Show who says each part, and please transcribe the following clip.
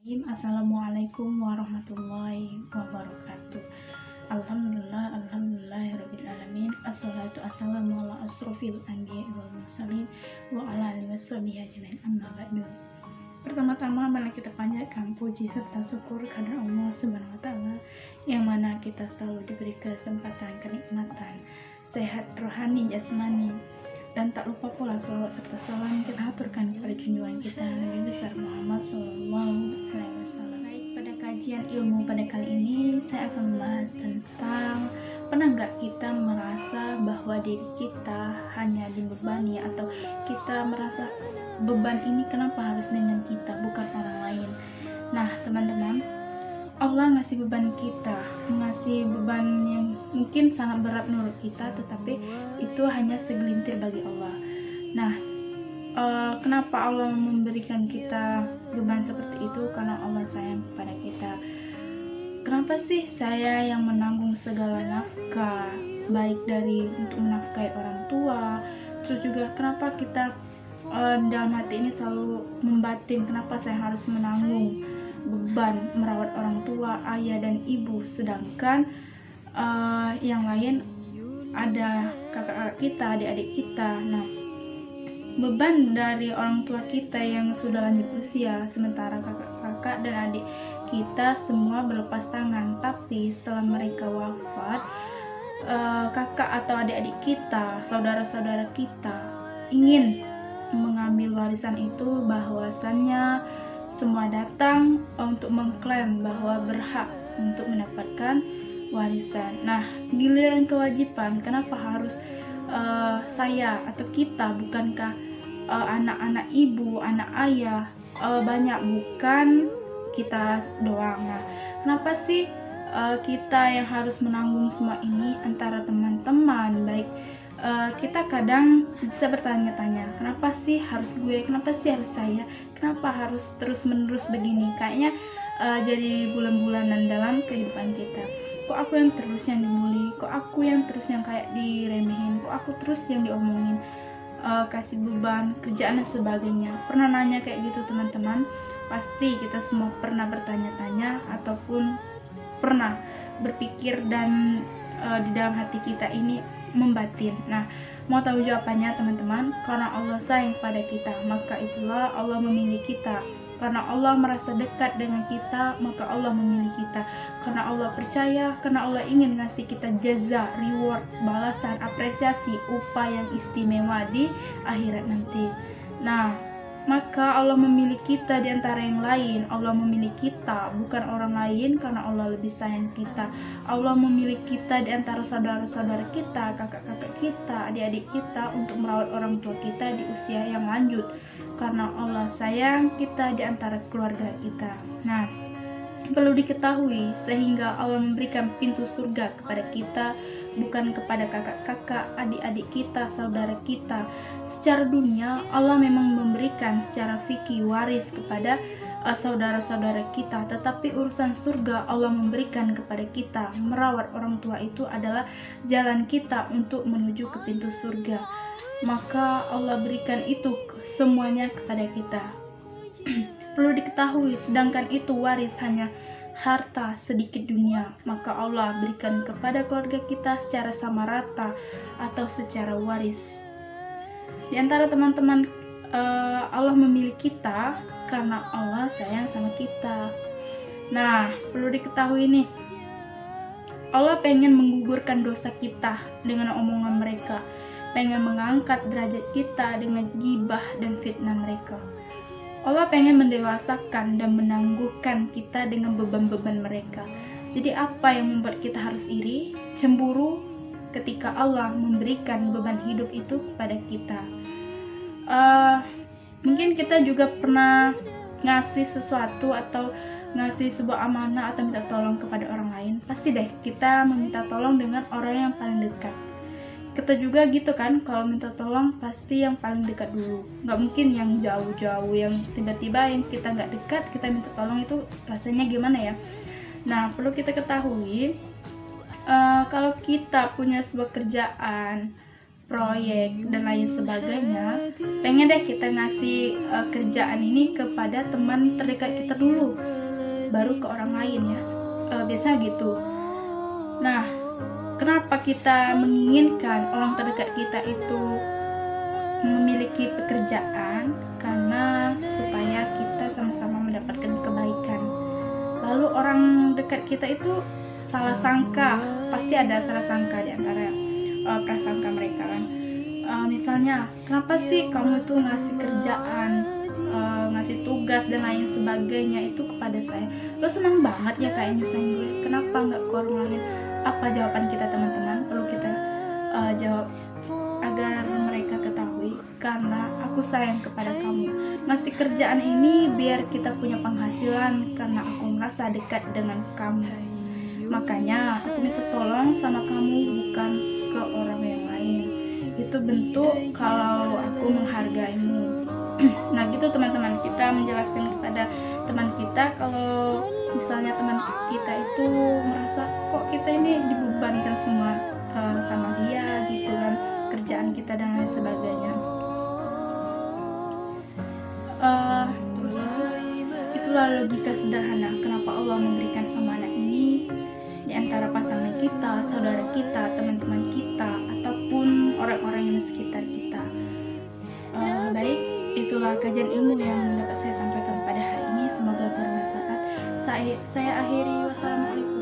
Speaker 1: Assalamualaikum warahmatullahi wabarakatuh. Alhamdulillahirabbil alamin. Assalatu wassalamu ala asrofil anbiya'i wal mursalin wa ala alihi washabihi ajmain. Amma ba'du. Pertama-tama mari kita panjatkan puji serta syukur kepada Allah Subhanahu wa taala yang mana kita selalu diberi kesempatan, kenikmatan, sehat rohani, jasmani, dan tak lupa pula selawat serta salam kita haturkan kepada junjungan kita Nabi besar Muhammad SAW. Baik, pada kajian ilmu pada kali ini saya akan membahas tentang pernah nggak kita merasa bahwa diri kita hanya dibebani, atau kita merasa beban ini kenapa harus dengan kita bukan orang lain. Nah teman-teman, Allah ngasih beban kita, ngasih beban yang mungkin sangat berat menurut kita, tetapi itu hanya segelintir bagi Allah. Nah, kenapa Allah memberikan kita beban seperti itu? Karena Allah sayang kepada kita. Kenapa sih saya yang menanggung segala nafkah, baik dari untuk menafkahi orang tua, terus juga kenapa kita dalam hati ini selalu membatin kenapa saya harus menanggung beban merawat orang tua, ayah dan ibu, sedangkan yang lain ada kakak-kakak kita, adik-adik kita. Nah, beban dari orang tua kita yang sudah lanjut usia, sementara kakak-kakak dan adik kita semua berlepas tangan. Tapi setelah mereka wafat, kakak atau adik-adik kita, saudara-saudara kita ingin mengambil warisan itu, bahwasannya semua datang untuk mengklaim bahwa berhak untuk mendapatkan warisan. Nah, giliran kewajiban, kenapa harus saya atau kita? Bukankah anak-anak ibu, anak ayah banyak, bukan kita doang? Nah, kenapa sih kita yang harus menanggung semua ini? Antara teman-teman baik, kita kadang bisa bertanya-tanya, kenapa sih harus gue, kenapa sih harus saya, kenapa harus terus-menerus begini? Kayaknya jadi bulan-bulanan dalam kehidupan kita. Kok aku yang terus yang dibully, kok aku yang terus yang kayak diremehin, kok aku terus yang diomongin, kasih beban, kerjaan dan sebagainya. Pernah nanya kayak gitu teman-teman? Pasti kita semua pernah bertanya-tanya ataupun pernah berpikir, dan di dalam hati kita ini membatin. Nah, mau tahu jawabannya teman-teman? Karena Allah sayang pada kita, maka itulah Allah memilih kita. Karena Allah merasa dekat dengan kita, maka Allah memilih kita. Karena Allah percaya, karena Allah ingin ngasih kita jaza, reward, balasan, apresiasi, upah yang istimewa di akhirat nanti. Nah, maka Allah memilih kita di antara yang lain. Allah memilih kita, bukan orang lain, karena Allah lebih sayang kita. Allah memilih kita di antara saudara-saudara kita, kakak-kakak kita, adik-adik kita, untuk merawat orang tua kita di usia yang lanjut, karena Allah sayang kita di antara keluarga kita. Nah, perlu diketahui, sehingga Allah memberikan pintu surga kepada kita, bukan kepada kakak-kakak, adik-adik kita, saudara kita. Secara dunia, Allah memang memberikan secara fikih waris kepada saudara-saudara kita, tetapi urusan surga Allah memberikan kepada kita. Merawat orang tua itu adalah jalan kita untuk menuju ke pintu surga. Maka Allah berikan itu semuanya kepada kita. Perlu diketahui, sedangkan itu waris hanya harta sedikit dunia, maka Allah berikan kepada keluarga kita secara sama rata atau secara waris. Di antara teman-teman, Allah memilih kita karena Allah sayang sama kita. Nah, perlu diketahui nih, Allah pengen menggugurkan dosa kita dengan omongan mereka, pengen mengangkat derajat kita dengan gibah dan fitnah mereka. Allah pengen mendewasakan dan menangguhkan kita dengan beban-beban mereka. Jadi apa yang membuat kita harus iri, cemburu ketika Allah memberikan beban hidup itu kepada kita? Mungkin kita juga pernah ngasih sesuatu atau ngasih sebuah amanah atau minta tolong kepada orang lain. Pasti deh kita meminta tolong dengan orang yang paling dekat. Kita juga gitu kan, kalau minta tolong pasti yang paling dekat dulu, nggak mungkin yang jauh-jauh, yang tiba-tiba yang kita nggak dekat kita minta tolong, itu rasanya gimana ya. Nah, perlu kita ketahui, kalau kita punya sebuah kerjaan, proyek dan lain sebagainya, pengen deh kita ngasih kerjaan ini kepada teman terdekat kita dulu. baru ke orang lain ya, biasanya gitu. Nah, kenapa kita menginginkan orang terdekat kita itu memiliki pekerjaan? Karena supaya kita sama-sama mendapatkan kebaikan. Lalu orang dekat kita itu salah sangka, pasti ada salah sangka di antara prasangka mereka kan. Misalnya, kenapa sih kamu itu ngasih kerjaan, ngasih tugas dan lain sebagainya itu kepada saya? Lo senang banget ya kayak nyusahin gue, kenapa nggak ke orang lain? Apa jawaban kita teman-teman? Perlu kita jawab agar mereka ketahui, karena aku sayang kepada kamu. Ngasih kerjaan ini biar kita punya penghasilan, karena aku merasa dekat dengan kamu. Makanya aku minta tolong sama kamu, bukan ke orang yang lain. Itu bentuk kalau aku menghargaimu. Nah gitu teman-teman, kita menjelaskan kepada teman kita kalau misalnya teman kita itu merasa kok kita ini dibebankan semua sama dia gitu kan, kerjaan kita dan lain sebagainya. Itulah logika sederhana kenapa Allah memberikan amanah ini di antara pasangan kita, saudara kita, teman-teman kita, ataupun orang-orang yang di sekitar kita. Baik, itulah kajian ilmu yang dapat saya sampaikan pada hari ini. Semoga bermanfaat. Saya akhiri. Wassalamualaikum.